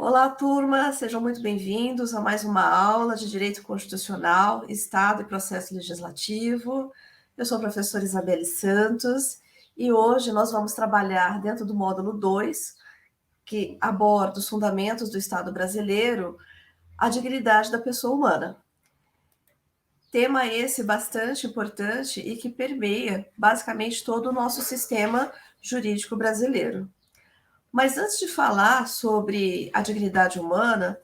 Olá, turma, sejam muito bem-vindos a mais uma aula de Direito Constitucional, Estado e Processo Legislativo. Eu sou a professora Isabelle Santos e hoje nós vamos trabalhar dentro do módulo 2, que aborda os fundamentos do Estado brasileiro, a dignidade da pessoa humana. Tema esse bastante importante e que permeia basicamente todo o nosso sistema jurídico brasileiro. Mas antes de falar sobre a dignidade humana,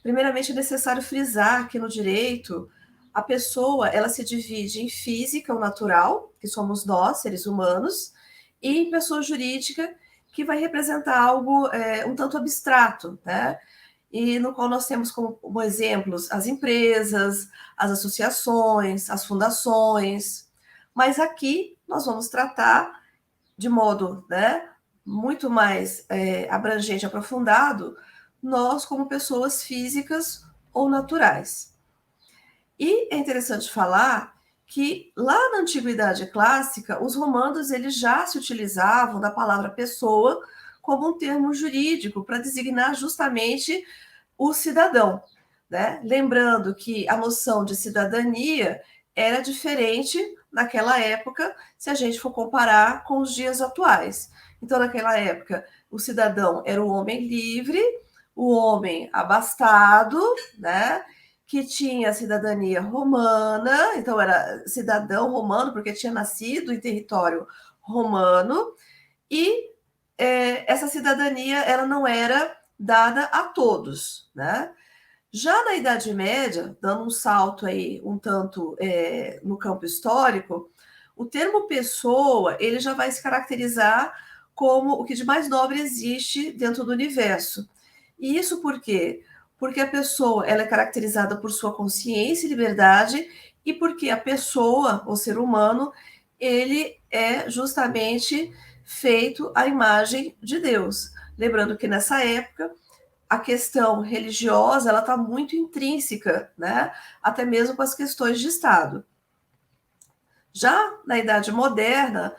primeiramente é necessário frisar que no direito a pessoa ela se divide em física ou natural, que somos nós, seres humanos, e em pessoa jurídica, que vai representar algo um tanto abstrato, né? E no qual nós temos como exemplos as empresas, as associações, as fundações. Mas aqui nós vamos tratar de modo, né, muito mais abrangente, aprofundado, nós como pessoas físicas ou naturais. E é interessante falar que lá na Antiguidade Clássica, os romanos eles já se utilizavam da palavra pessoa como um termo jurídico para designar justamente o cidadão, né? Lembrando que a noção de cidadania era diferente naquela época, se a gente for comparar com os dias atuais. Então, naquela época, o cidadão era o homem livre, o homem abastado, né? Que tinha cidadania romana, então era cidadão romano, porque tinha nascido em território romano, e essa cidadania ela não era dada a todos, né? Já na Idade Média, dando um salto aí um tanto no campo histórico, o termo pessoa ele já vai se caracterizar como o que de mais nobre existe dentro do universo. E isso por quê? Porque a pessoa ela é caracterizada por sua consciência e liberdade e porque a pessoa, o ser humano, ele é justamente feito à imagem de Deus. Lembrando que nessa época a questão religiosa ela está muito intrínseca, né? Até mesmo com as questões de Estado. Já na Idade Moderna,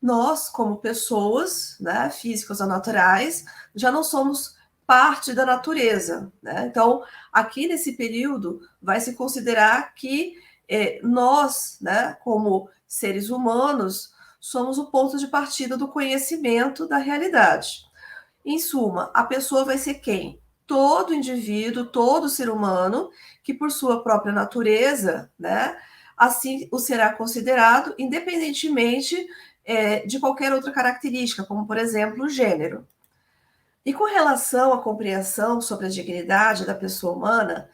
nós, como pessoas, né, físicas ou naturais, já não somos parte da natureza, né? Então, aqui nesse período, vai se considerar que nós, né, como seres humanos, somos o ponto de partida do conhecimento da realidade. Em suma, a pessoa vai ser quem? Todo indivíduo, todo ser humano, que por sua própria natureza, né, assim o será considerado, independentemente de qualquer outra característica, como, por exemplo, o gênero. E com relação à compreensão sobre a dignidade da pessoa humana,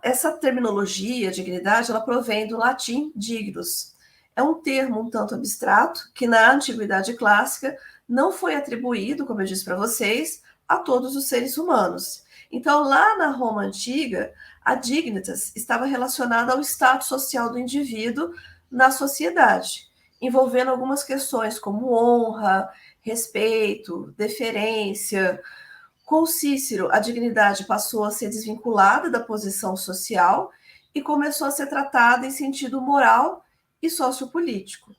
essa terminologia, dignidade, ela provém do latim dignus. É um termo um tanto abstrato que na antiguidade clássica não foi atribuído, como eu disse para vocês, a todos os seres humanos. Então, lá na Roma antiga, a dignitas estava relacionada ao status social do indivíduo na sociedade, envolvendo algumas questões como honra, respeito, deferência. Com Cícero, a dignidade passou a ser desvinculada da posição social e começou a ser tratada em sentido moral e sociopolítico.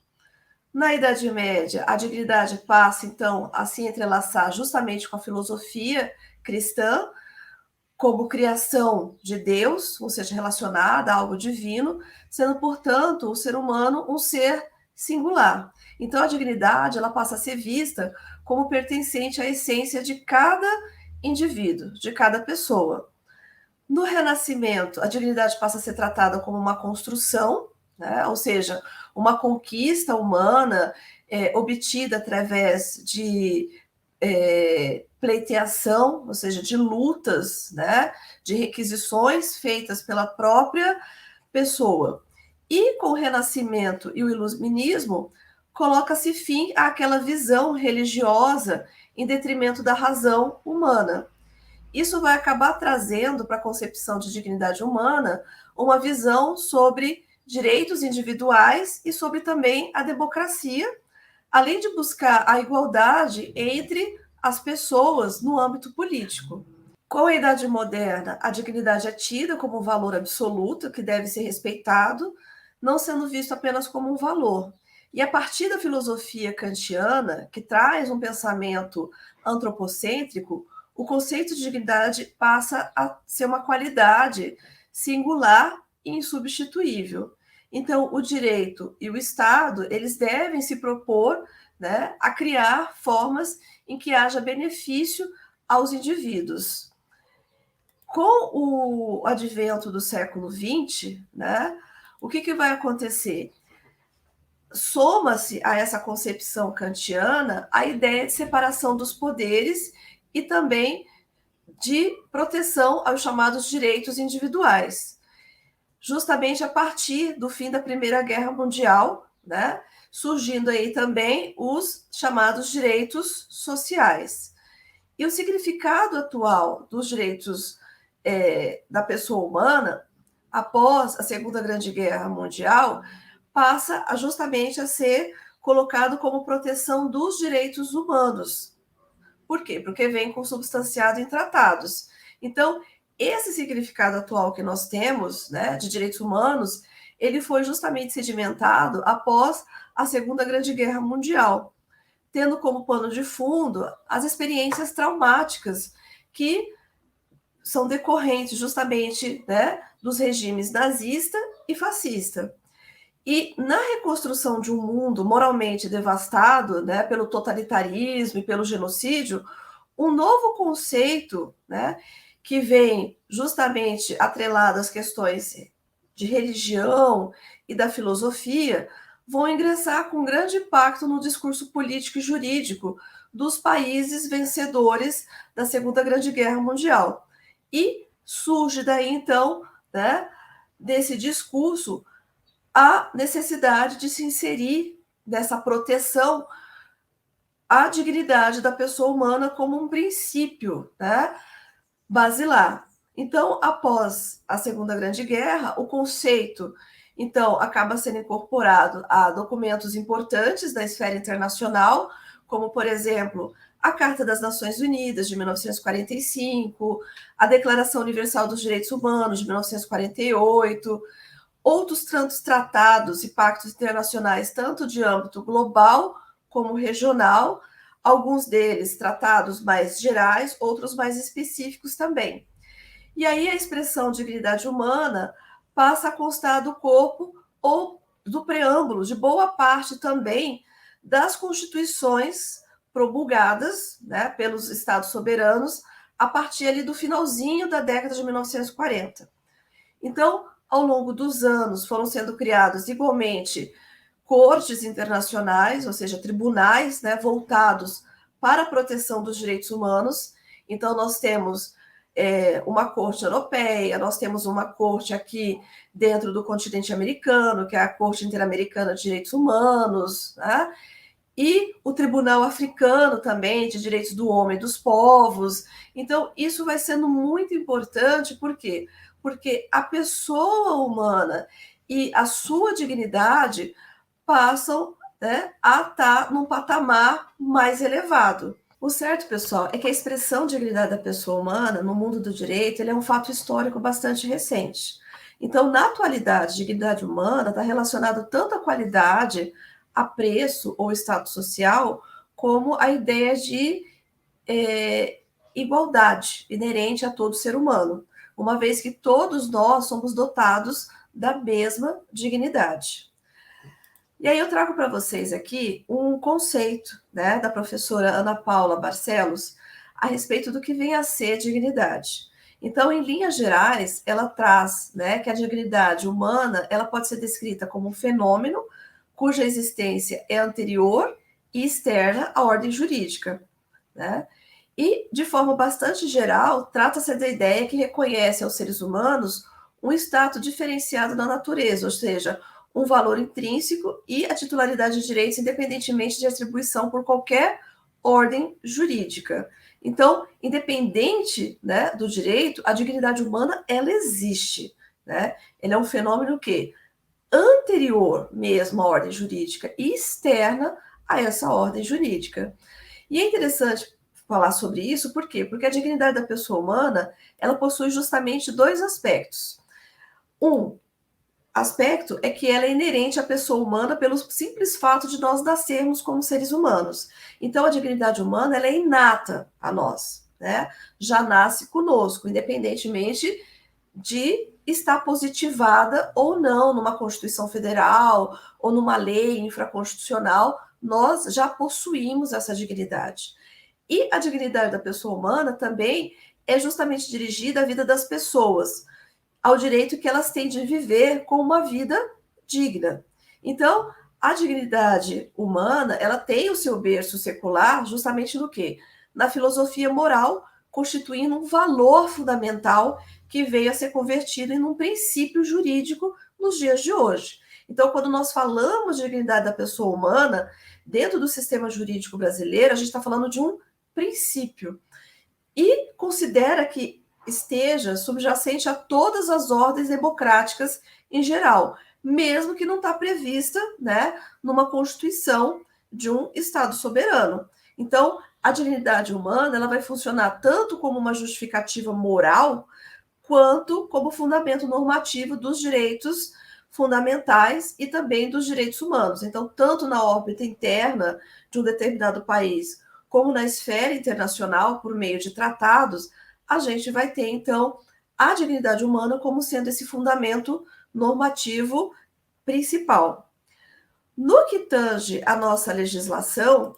Na Idade Média, a dignidade passa, então, a se entrelaçar justamente com a filosofia cristã, como criação de Deus, ou seja, relacionada a algo divino, sendo, portanto, o ser humano um ser singular. Então, a dignidade ela passa a ser vista como pertencente à essência de cada indivíduo, de cada pessoa. No Renascimento, a dignidade passa a ser tratada como uma construção, né? Ou seja, uma conquista humana obtida através de pleiteação, ou seja, de lutas, né? De requisições feitas pela própria pessoa. E com o Renascimento e o Iluminismo, coloca-se fim àquela visão religiosa em detrimento da razão humana. Isso vai acabar trazendo para a concepção de dignidade humana uma visão sobre direitos individuais e sobre também a democracia, além de buscar a igualdade entre as pessoas no âmbito político. Com a Idade Moderna, a dignidade é tida como um valor absoluto que deve ser respeitado, não sendo visto apenas como um valor. E a partir da filosofia kantiana, que traz um pensamento antropocêntrico, o conceito de dignidade passa a ser uma qualidade singular e insubstituível. Então, o direito e o Estado, eles devem se propor, né, a criar formas em que haja benefício aos indivíduos. Com o advento do século XX, né, o que vai acontecer? Soma-se a essa concepção kantiana a ideia de separação dos poderes e também de proteção aos chamados direitos individuais, justamente a partir do fim da Primeira Guerra Mundial, né, surgindo aí também os chamados direitos sociais. E o significado atual dos direitos da pessoa humana, após a Segunda Grande Guerra Mundial, passa justamente a ser colocado como proteção dos direitos humanos. Por quê? Porque vem consubstanciado em tratados. Então, esse significado atual que nós temos, né, de direitos humanos, ele foi justamente sedimentado após a Segunda Grande Guerra Mundial, tendo como pano de fundo as experiências traumáticas que são decorrentes justamente, né, dos regimes nazista e fascista. E na reconstrução de um mundo moralmente devastado, né, pelo totalitarismo e pelo genocídio, um novo conceito, né, que vem justamente atrelado às questões de religião e da filosofia, vão ingressar com grande impacto no discurso político e jurídico dos países vencedores da Segunda Grande Guerra Mundial. E surge daí, então, né, desse discurso, a necessidade de se inserir nessa proteção à dignidade da pessoa humana como um princípio, né, basilar. Então, após a Segunda Grande Guerra, o conceito, então, acaba sendo incorporado a documentos importantes da esfera internacional, como, por exemplo, a Carta das Nações Unidas, de 1945, a Declaração Universal dos Direitos Humanos, de 1948, outros tantos tratados e pactos internacionais, tanto de âmbito global como regional, alguns deles tratados mais gerais, outros mais específicos também. E aí a expressão dignidade humana passa a constar do corpo ou do preâmbulo de boa parte também das constituições promulgadas, né, pelos estados soberanos a partir ali do finalzinho da década de 1940. Então, ao longo dos anos, foram sendo criados igualmente cortes internacionais, ou seja, tribunais, né, voltados para a proteção dos direitos humanos. Então, nós temos uma corte europeia, nós temos uma corte aqui dentro do continente americano, que é a Corte Interamericana de Direitos Humanos, né? E o Tribunal Africano também, de Direitos do Homem e dos Povos. Então, isso vai sendo muito importante, por quê? Porque a pessoa humana e a sua dignidade passam, né, a estar num patamar mais elevado. O certo, pessoal, é que a expressão de dignidade da pessoa humana no mundo do direito ele é um fato histórico bastante recente. Então, na atualidade, dignidade humana está relacionado tanto à qualidade, a preço ou status social, como a ideia de igualdade inerente a todo ser humano, uma vez que todos nós somos dotados da mesma dignidade. E aí eu trago para vocês aqui um conceito, né, da professora Ana Paula Barcelos a respeito do que vem a ser dignidade. Então, em linhas gerais, ela traz, né, que a dignidade humana ela pode ser descrita como um fenômeno cuja existência é anterior e externa à ordem jurídica, né? E, de forma bastante geral, trata-se da ideia que reconhece aos seres humanos um status diferenciado na natureza, ou seja, um valor intrínseco e a titularidade de direitos independentemente de atribuição por qualquer ordem jurídica. Então, independente, né, do direito, a dignidade humana, ela existe, né? Ela é um fenômeno que anterior mesmo à ordem jurídica e externa a essa ordem jurídica. E é interessante falar sobre isso, por quê? Porque a dignidade da pessoa humana, ela possui justamente dois aspectos. Um aspecto é que ela é inerente à pessoa humana pelo simples fato de nós nascermos como seres humanos. Então, a dignidade humana ela é inata a nós. né, já nasce conosco, independentemente de estar positivada ou não numa Constituição Federal ou numa lei infraconstitucional, nós já possuímos essa dignidade. E a dignidade da pessoa humana também é justamente dirigida à vida das pessoas, ao direito que elas têm de viver com uma vida digna. Então, a dignidade humana, ela tem o seu berço secular justamente no quê? Na filosofia moral, constituindo um valor fundamental que veio a ser convertido em um princípio jurídico nos dias de hoje. Então, quando nós falamos de dignidade da pessoa humana, dentro do sistema jurídico brasileiro, a gente está falando de um princípio. E considera que esteja subjacente a todas as ordens democráticas em geral, mesmo que não está prevista, né, numa Constituição de um Estado soberano. Então, a dignidade humana ela vai funcionar tanto como uma justificativa moral, quanto como fundamento normativo dos direitos fundamentais e também dos direitos humanos. Então, tanto na órbita interna de um determinado país, como na esfera internacional, por meio de tratados, a gente vai ter, então, a dignidade humana como sendo esse fundamento normativo principal. No que tange à nossa legislação,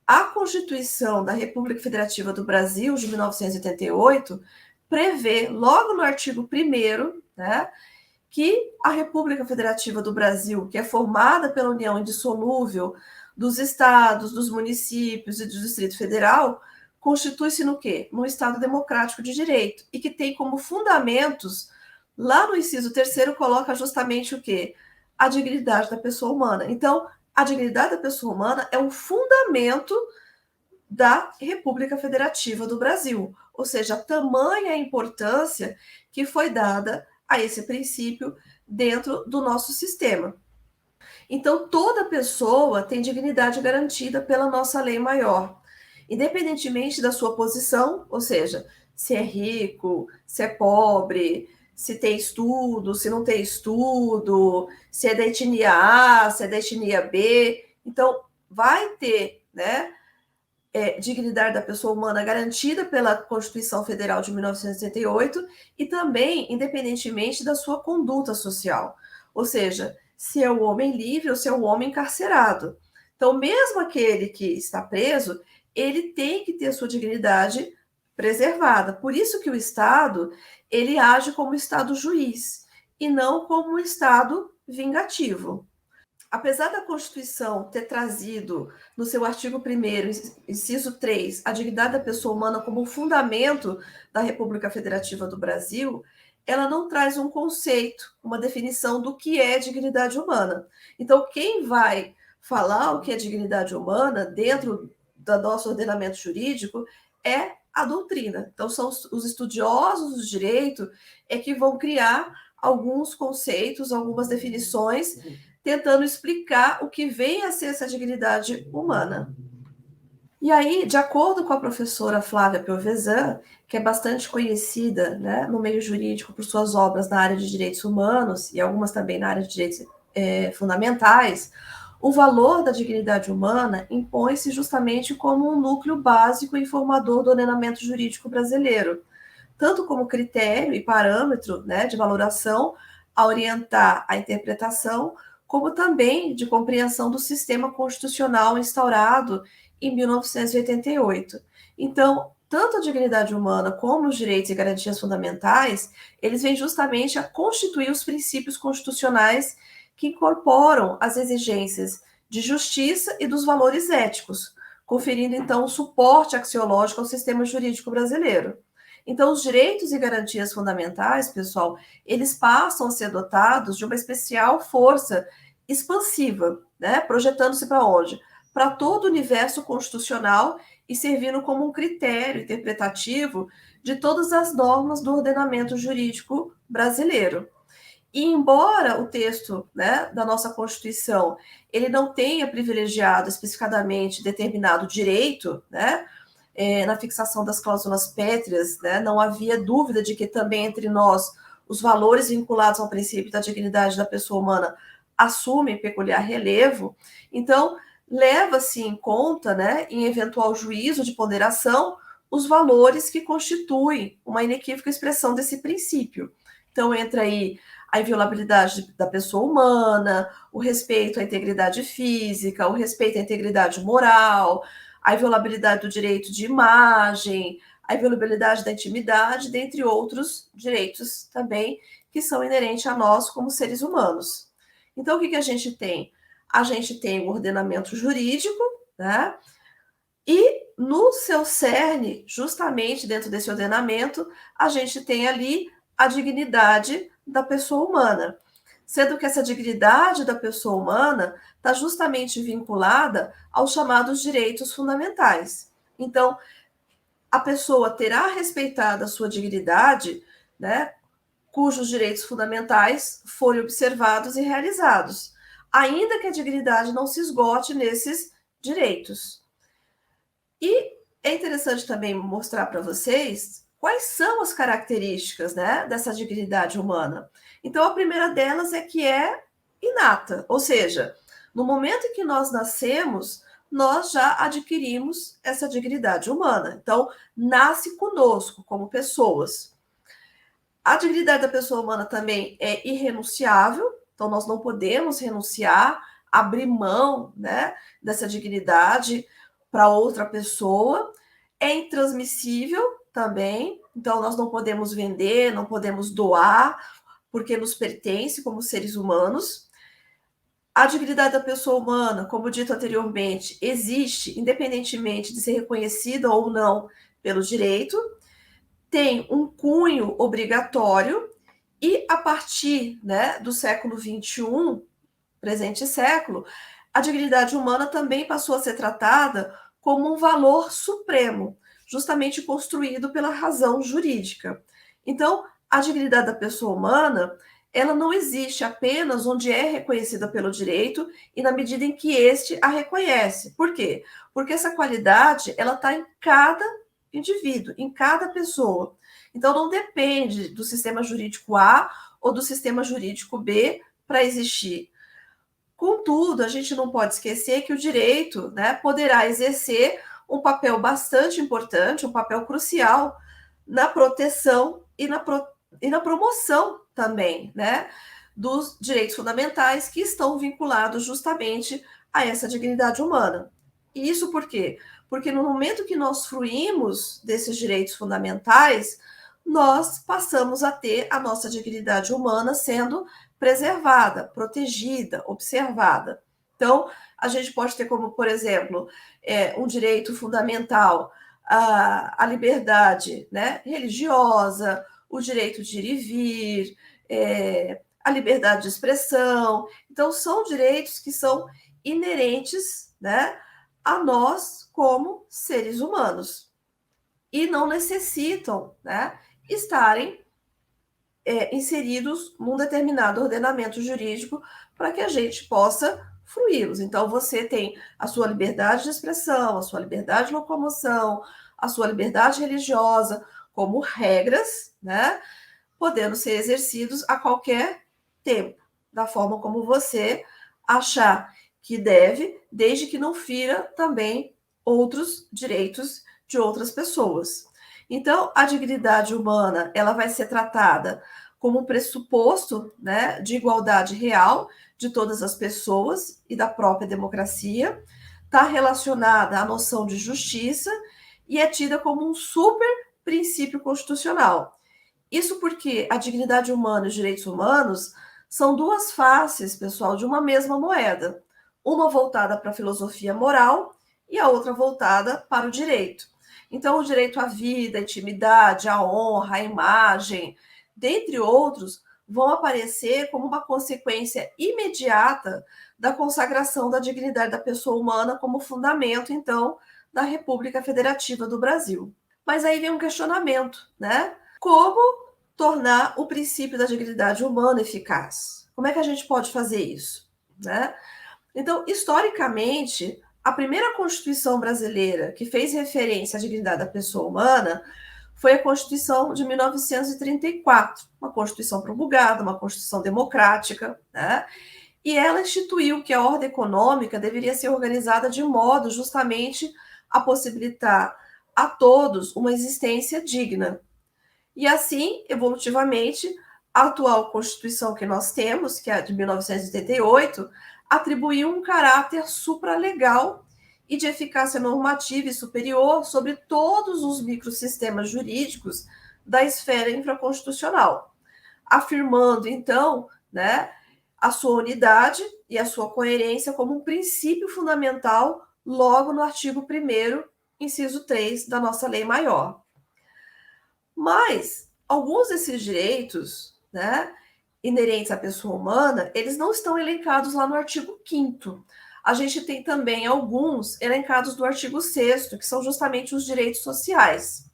a Constituição da República Federativa do Brasil, de 1988, prevê, logo no artigo 1º, né, que a República Federativa do Brasil, que é formada pela união indissolúvel dos estados, dos municípios e do Distrito Federal, constitui-se no quê? Num Estado democrático de direito, e que tem como fundamentos, lá no inciso 3º, coloca justamente o quê? A dignidade da pessoa humana. Então, a dignidade da pessoa humana é um fundamento da República Federativa do Brasil, ou seja, tamanha a importância que foi dada a esse princípio dentro do nosso sistema. Então, toda pessoa tem dignidade garantida pela nossa lei maior, independentemente da sua posição, ou seja, se é rico, se é pobre, se tem estudo, se não tem estudo, se é da etnia A, se é da etnia B. Então, vai ter, né, dignidade da pessoa humana garantida pela Constituição Federal de 1988 e também independentemente da sua conduta social, ou seja, se é o homem livre ou se é o homem encarcerado. Então, mesmo aquele que está preso, ele tem que ter sua dignidade preservada. Por isso que o Estado, ele age como Estado juiz e não como um Estado vingativo. Apesar da Constituição ter trazido, no seu artigo 1º, inciso 3, a dignidade da pessoa humana como um fundamento da República Federativa do Brasil, ela não traz um conceito, uma definição do que é dignidade humana. Então, quem vai falar o que é dignidade humana dentro do nosso ordenamento jurídico é a doutrina. Então, são os estudiosos do direito que vão criar alguns conceitos, algumas definições, tentando explicar o que vem a ser essa dignidade humana. E aí, de acordo com a professora Flávia Piovesan, que é bastante conhecida, né, no meio jurídico por suas obras na área de direitos humanos e algumas também na área de direitos fundamentais, o valor da dignidade humana impõe-se justamente como um núcleo básico e formador do ordenamento jurídico brasileiro, tanto como critério e parâmetro, né, de valoração a orientar a interpretação, como também de compreensão do sistema constitucional instaurado em 1988. Então, tanto a dignidade humana como os direitos e garantias fundamentais, eles vêm justamente a constituir os princípios constitucionais que incorporam as exigências de justiça e dos valores éticos, conferindo, então, um suporte axiológico ao sistema jurídico brasileiro. Então, os direitos e garantias fundamentais, pessoal, eles passam a ser dotados de uma especial força expansiva, né? Projetando-se para onde? Para todo o universo constitucional e servindo como um critério interpretativo de todas as normas do ordenamento jurídico brasileiro. E embora o texto, né, da nossa Constituição ele não tenha privilegiado especificadamente determinado direito, né, na fixação das cláusulas pétreas, né, não havia dúvida de que também entre nós os valores vinculados ao princípio da dignidade da pessoa humana assumem peculiar relevo. Então, leva-se em conta, né, em eventual juízo de ponderação, os valores que constituem uma inequívoca expressão desse princípio. Então, entra aí a inviolabilidade da pessoa humana, o respeito à integridade física, o respeito à integridade moral, a inviolabilidade do direito de imagem, a inviolabilidade da intimidade, dentre outros direitos também que são inerentes a nós como seres humanos. Então, o que a gente tem? A gente tem o ordenamento jurídico, né? E no seu cerne, justamente dentro desse ordenamento, a gente tem ali a dignidade da pessoa humana, sendo que essa dignidade da pessoa humana está justamente vinculada aos chamados direitos fundamentais. Então, a pessoa terá respeitado a sua dignidade, né, cujos direitos fundamentais forem observados e realizados, ainda que a dignidade não se esgote nesses direitos. E é interessante também mostrar para vocês quais são as características, né, dessa dignidade humana. Então, a primeira delas é que é inata, ou seja, no momento em que nós nascemos, nós já adquirimos essa dignidade humana. Então, nasce conosco como pessoas. A dignidade da pessoa humana também é irrenunciável, então nós não podemos renunciar, abrir mão, né, dessa dignidade para outra pessoa. É intransmissível também, então nós não podemos vender, não podemos doar, porque nos pertence como seres humanos. A dignidade da pessoa humana, como dito anteriormente, existe independentemente de ser reconhecida ou não pelo direito, tem um cunho obrigatório e a partir, né, do século XXI, presente século, a dignidade humana também passou a ser tratada como um valor supremo, justamente construído pela razão jurídica. Então, a dignidade da pessoa humana, ela não existe apenas onde é reconhecida pelo direito e na medida em que este a reconhece. Por quê? Porque essa qualidade, ela está em cada indivíduo, em cada pessoa. Então, não depende do sistema jurídico A ou do sistema jurídico B para existir. Contudo, a gente não pode esquecer que o direito, né, poderá exercer um papel bastante importante, um papel crucial na proteção e na promoção também, né, dos direitos fundamentais que estão vinculados justamente a essa dignidade humana. E isso por quê? Porque no momento que nós fruímos desses direitos fundamentais, nós passamos a ter a nossa dignidade humana sendo preservada, protegida, observada. Então, a gente pode ter como, por exemplo, um direito fundamental a liberdade, né, religiosa, o direito de ir e vir, a liberdade de expressão. Então, são direitos que são inerentes, né, a nós como seres humanos e não necessitam, né, estarem inseridos num determinado ordenamento jurídico para que a gente possa fruí-los. Então, você tem a sua liberdade de expressão, a sua liberdade de locomoção, a sua liberdade religiosa como regras, né, podendo ser exercidos a qualquer tempo, da forma como você achar que deve, desde que não fira também outros direitos de outras pessoas. Então, a dignidade humana, ela vai ser tratada como um pressuposto, né, de igualdade real de todas as pessoas e da própria democracia, está relacionada à noção de justiça e é tida como um super princípio constitucional. Isso porque a dignidade humana e os direitos humanos são duas faces, pessoal, de uma mesma moeda. Uma voltada para a filosofia moral e a outra voltada para o direito. Então, o direito à vida, à intimidade, à honra, à imagem, dentre outros, vão aparecer como uma consequência imediata da consagração da dignidade da pessoa humana como fundamento, então, da República Federativa do Brasil. Mas aí vem um questionamento, né? Como tornar o princípio da dignidade humana eficaz? Como é que a gente pode fazer isso, né? Então, historicamente, a primeira Constituição brasileira que fez referência à dignidade da pessoa humana foi a Constituição de 1934, uma Constituição promulgada, uma Constituição democrática, né? E ela instituiu que a ordem econômica deveria ser organizada de modo justamente a possibilitar a todos uma existência digna. E assim, evolutivamente, a atual Constituição que nós temos, que é a de 1988, atribuiu um caráter supralegal e de eficácia normativa e superior sobre todos os microsistemas jurídicos da esfera infraconstitucional, afirmando, então, né, a sua unidade e a sua coerência como um princípio fundamental logo no artigo 1º, inciso 3 da nossa lei maior. Mas alguns desses direitos, né, inerentes à pessoa humana, eles não estão elencados lá no artigo 5º. A gente tem também alguns elencados no artigo 6º, que são justamente os direitos sociais,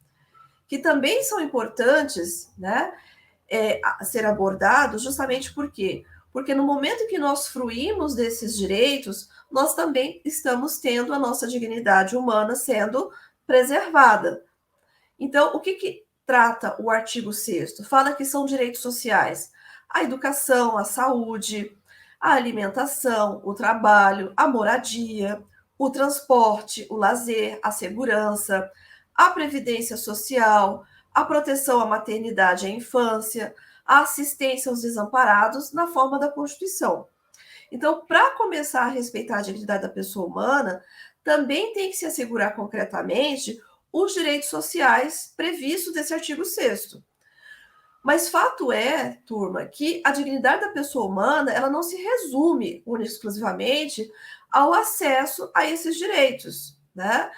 que também são importantes, né, a ser abordados, justamente por quê? Porque no momento que nós fruímos desses direitos, nós também estamos tendo a nossa dignidade humana sendo preservada. Então, o que trata o artigo 6º? Fala que são direitos sociais: a educação, a saúde, a alimentação, o trabalho, a moradia, o transporte, o lazer, a segurança, a previdência social, a proteção à maternidade e à infância, a assistência aos desamparados na forma da Constituição. Então, para começar a respeitar a dignidade da pessoa humana, também tem que se assegurar concretamente os direitos sociais previstos desse artigo 6º. Mas fato é, turma, que a dignidade da pessoa humana, ela não se resume única e exclusivamente ao acesso a esses direitos, né?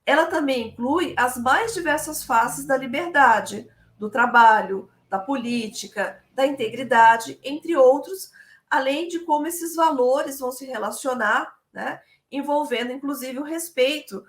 Ela também inclui as mais diversas faces da liberdade, do trabalho, da política, da integridade, entre outros, além de como esses valores vão se relacionar, né? Envolvendo, inclusive, o respeito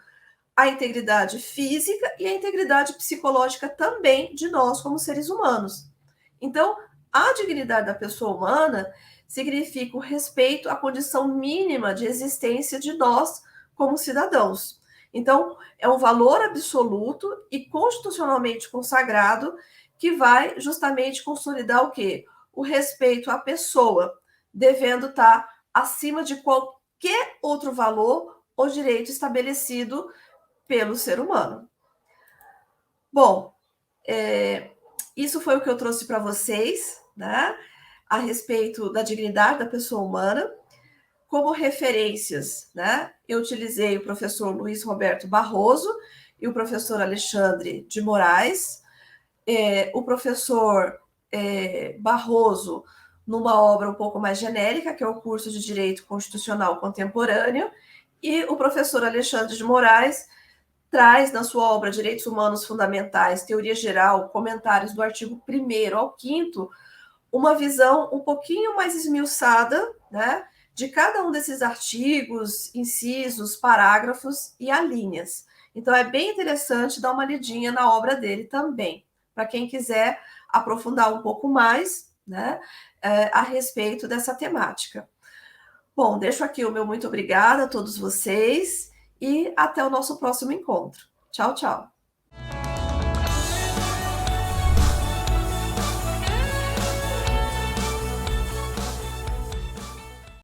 à integridade física e à integridade psicológica também de nós como seres humanos. Então, a dignidade da pessoa humana significa o respeito à condição mínima de existência de nós como cidadãos. Então, é um valor absoluto e constitucionalmente consagrado que vai justamente consolidar o quê? O respeito à pessoa, devendo estar acima de qualquer outro valor ou direito estabelecido pelo ser humano. Bom, isso foi o que eu trouxe para vocês, né, a respeito da dignidade da pessoa humana. Como referências, né, eu utilizei o professor Luiz Roberto Barroso e o professor Alexandre de Moraes. O professor Barroso, numa obra um pouco mais genérica, que é o curso de Direito Constitucional Contemporâneo, e o professor Alexandre de Moraes traz na sua obra Direitos Humanos Fundamentais, Teoria Geral, comentários do artigo 1º ao 5º, uma visão um pouquinho mais esmiuçada, né, de cada um desses artigos, incisos, parágrafos e alíneas. Então, é bem interessante dar uma lidinha na obra dele também, para quem quiser aprofundar um pouco mais, né, a respeito dessa temática. Bom, deixo aqui o meu muito obrigada a todos vocês e até o nosso próximo encontro. Tchau, tchau.